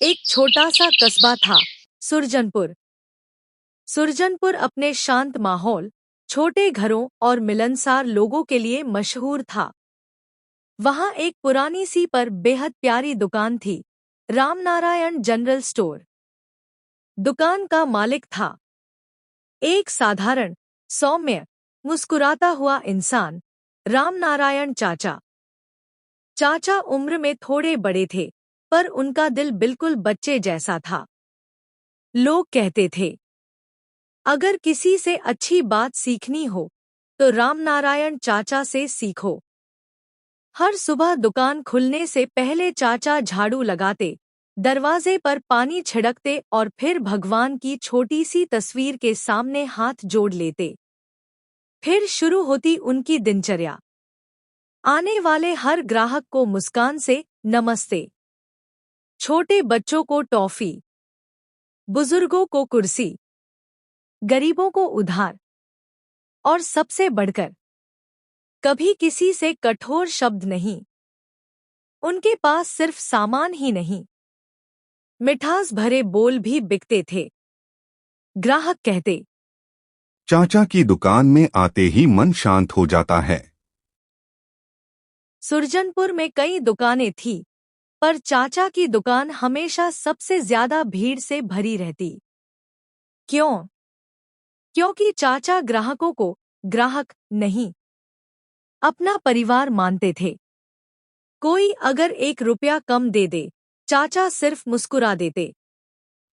एक छोटा सा कस्बा था, सुरजनपुर। सुरजनपुर अपने शांत माहौल, छोटे घरों और मिलनसार लोगों के लिए मशहूर था। वहां एक पुरानी सी पर बेहद प्यारी दुकान थी, रामनारायण जनरल स्टोर। दुकान का मालिक था एक साधारण, सौम्य, मुस्कुराता हुआ इंसान, रामनारायण चाचा। चाचा उम्र में थोड़े बड़े थे, पर उनका दिल बिल्कुल बच्चे जैसा था। लोग कहते थे, अगर किसी से अच्छी बात सीखनी हो तो रामनारायण चाचा से सीखो। हर सुबह दुकान खुलने से पहले चाचा झाड़ू लगाते, दरवाजे पर पानी छिड़कते और फिर भगवान की छोटी सी तस्वीर के सामने हाथ जोड़ लेते। फिर शुरू होती उनकी दिनचर्या। आने वाले हर ग्राहक को मुस्कान से नमस्ते, छोटे बच्चों को टॉफी, बुजुर्गों को कुर्सी, गरीबों को उधार, और सबसे बढ़कर कभी किसी से कठोर शब्द नहीं। उनके पास सिर्फ सामान ही नहीं, मिठास भरे बोल भी बिकते थे। ग्राहक कहते, चाचा की दुकान में आते ही मन शांत हो जाता है। सुरजनपुर में कई दुकानें थीं, पर चाचा की दुकान हमेशा सबसे ज्यादा भीड़ से भरी रहती। क्यों? क्योंकि चाचा ग्राहकों को ग्राहक नहीं, अपना परिवार मानते थे। कोई अगर 1 रुपया कम दे दे, चाचा सिर्फ मुस्कुरा देते।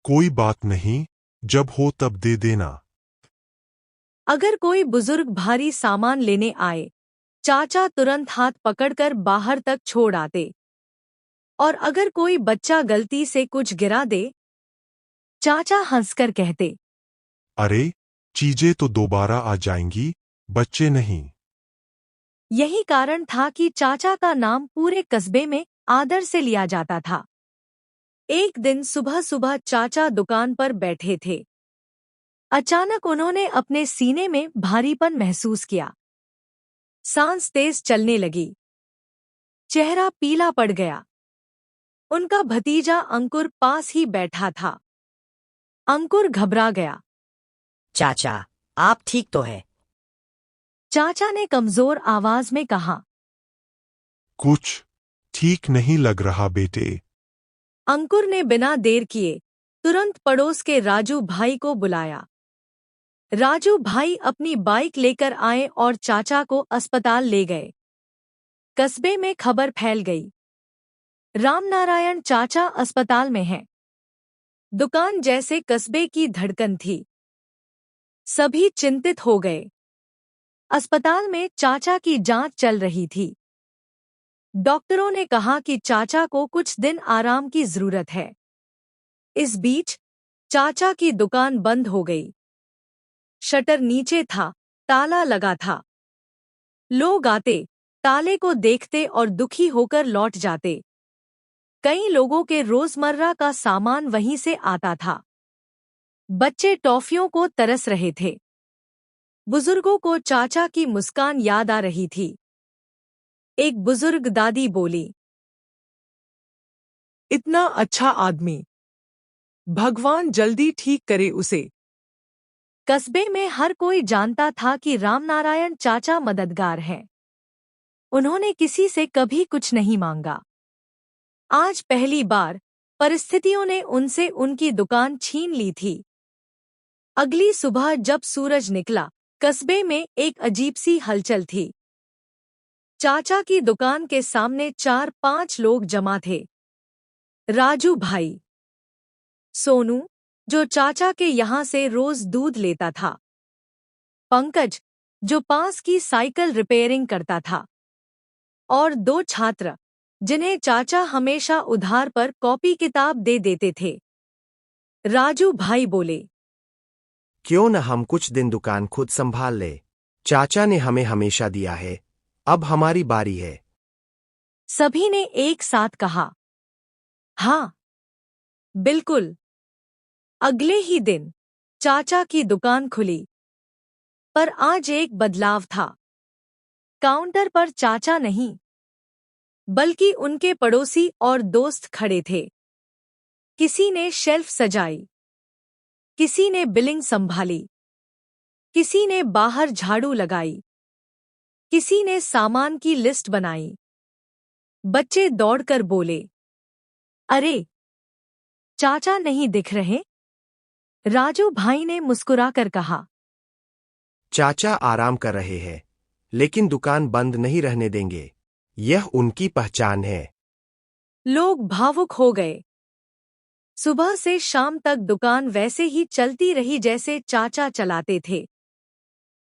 कोई बात नहीं, जब हो तब दे देना। अगर कोई बुजुर्ग भारी सामान लेने आए, चाचा तुरंत हाथ पकड़कर बाहर तक छोड़ आते। और अगर कोई बच्चा गलती से कुछ गिरा दे, चाचा हंसकर कहते, अरे, चीजें तो दोबारा आ जाएंगी, बच्चे नहीं। यही कारण था कि चाचा का नाम पूरे कस्बे में आदर से लिया जाता था। एक दिन सुबह सुबह चाचा दुकान पर बैठे थे। अचानक उन्होंने अपने सीने में भारीपन महसूस किया। सांस तेज चलने लगी। चेहरा पीला पड़ गया। उनका भतीजा अंकुर पास ही बैठा था। अंकुर घबरा गया। चाचा, आप ठीक तो है? चाचा ने कमजोर आवाज में कहा। कुछ ठीक नहीं लग रहा बेटे। अंकुर ने बिना देर किए तुरंत पड़ोस के राजू भाई को बुलाया। राजू भाई अपनी बाइक लेकर आए और चाचा को अस्पताल ले गए। कस्बे में खबर फैल गई, रामनारायण चाचा अस्पताल में हैं। दुकान जैसे कस्बे की धड़कन थी। सभी चिंतित हो गए। अस्पताल में चाचा की जांच चल रही थी। डॉक्टरों ने कहा कि चाचा को कुछ दिन आराम की जरूरत है। इस बीच चाचा की दुकान बंद हो गई। शटर नीचे था, ताला लगा था। लोग आते, ताले को देखते और दुखी होकर लौट जाते। कई लोगों के रोजमर्रा का सामान वहीं से आता था। बच्चे टॉफियों को तरस रहे थे। बुजुर्गों को चाचा की मुस्कान याद आ रही थी। एक बुजुर्ग दादी बोली, इतना अच्छा आदमी, भगवान जल्दी ठीक करे उसे। कस्बे में हर कोई जानता था कि रामनारायण चाचा मददगार हैं। उन्होंने किसी से कभी कुछ नहीं मांगा। आज पहली बार परिस्थितियों ने उनसे उनकी दुकान छीन ली थी। अगली सुबह जब सूरज निकला, कस्बे में एक अजीब सी हलचल थी। चाचा की दुकान के सामने 4-5 लोग जमा थे। राजू भाई, सोनू, जो चाचा के यहाँ से रोज दूध लेता था, पंकज, जो पास की साइकिल रिपेयरिंग करता था, और 2 छात्र, जिन्हें चाचा हमेशा उधार पर कॉपी किताब दे देते थे। राजू भाई बोले, क्यों न हम कुछ दिन दुकान खुद संभाल ले। चाचा ने हमें हमेशा दिया है, अब हमारी बारी है। सभी ने एक साथ कहा, हाँ, बिल्कुल। अगले ही दिन चाचा की दुकान खुली। पर आज एक बदलाव था। काउंटर पर चाचा नहीं, बल्कि उनके पड़ोसी और दोस्त खड़े थे। किसी ने शेल्फ सजाई, किसी ने बिलिंग संभाली, किसी ने बाहर झाड़ू लगाई, किसी ने सामान की लिस्ट बनाई। बच्चे दौड़कर बोले, अरे, चाचा नहीं दिख रहे। राजू भाई ने मुस्कुराकर कहा, चाचा आराम कर रहे हैं, लेकिन दुकान बंद नहीं रहने देंगे। यह उनकी पहचान है। लोग भावुक हो गए। सुबह से शाम तक दुकान वैसे ही चलती रही जैसे चाचा चलाते थे,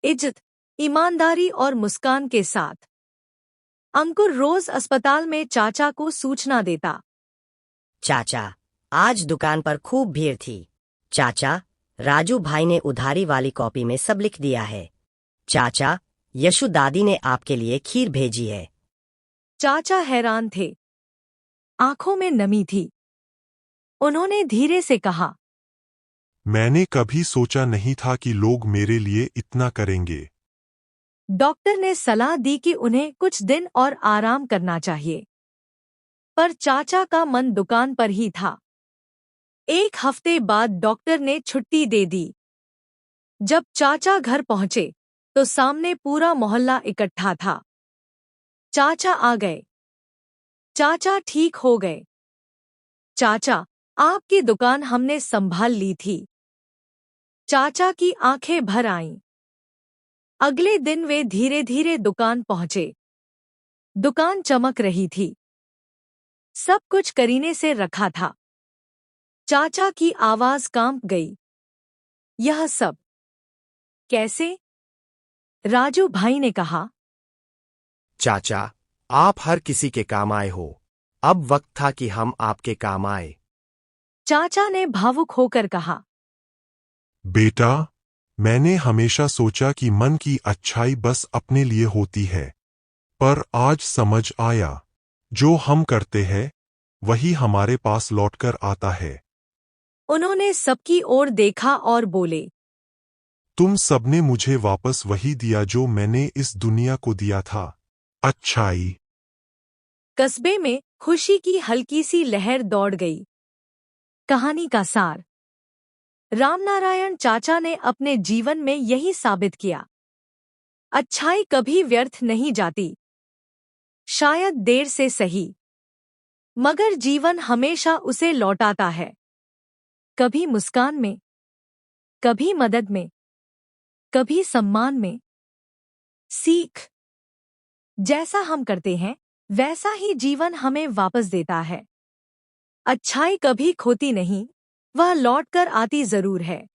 इज्जत, ईमानदारी और मुस्कान के साथ। अंकुर रोज अस्पताल में चाचा को सूचना देता। चाचा, आज दुकान पर खूब भीड़ थी। चाचा, राजू भाई ने उधारी वाली कॉपी में सब लिख दिया है। चाचा, यशु दादी ने आपके लिए खीर भेजी है। चाचा हैरान थे, आंखों में नमी थी। उन्होंने धीरे से कहा, मैंने कभी सोचा नहीं था कि लोग मेरे लिए इतना करेंगे। डॉक्टर ने सलाह दी कि उन्हें कुछ दिन और आराम करना चाहिए, पर चाचा का मन दुकान पर ही था। एक हफ्ते बाद डॉक्टर ने छुट्टी दे दी। जब चाचा घर पहुंचे तो सामने पूरा मोहल्ला इकट्ठा था। चाचा आ गए। चाचा ठीक हो गए। चाचा, आपकी दुकान हमने संभाल ली थी। चाचा की आंखें भर आईं। अगले दिन वे धीरे धीरे दुकान पहुंचे। दुकान चमक रही थी। सब कुछ करीने से रखा था। चाचा की आवाज कांप गई। यह सब कैसे? राजू भाई ने कहा, चाचा, आप हर किसी के काम आए हो। अब वक्त था कि हम आपके काम आए। चाचा ने भावुक होकर कहा, बेटा, मैंने हमेशा सोचा कि मन की अच्छाई बस अपने लिए होती है, पर आज समझ आया, जो हम करते हैं वही हमारे पास लौटकर आता है। उन्होंने सबकी ओर देखा और बोले, तुम सबने मुझे वापस वही दिया जो मैंने इस दुनिया को दिया था, अच्छाई। कस्बे में खुशी की हल्की सी लहर दौड़ गई। कहानी का सार। रामनारायण चाचा ने अपने जीवन में यही साबित किया, अच्छाई कभी व्यर्थ नहीं जाती। शायद देर से सही, मगर जीवन हमेशा उसे लौटाता है। कभी मुस्कान में, कभी मदद में, कभी सम्मान में। सीख, जैसा हम करते हैं वैसा ही जीवन हमें वापस देता है। अच्छाई कभी खोती नहीं, वह लौटकर आती जरूर है।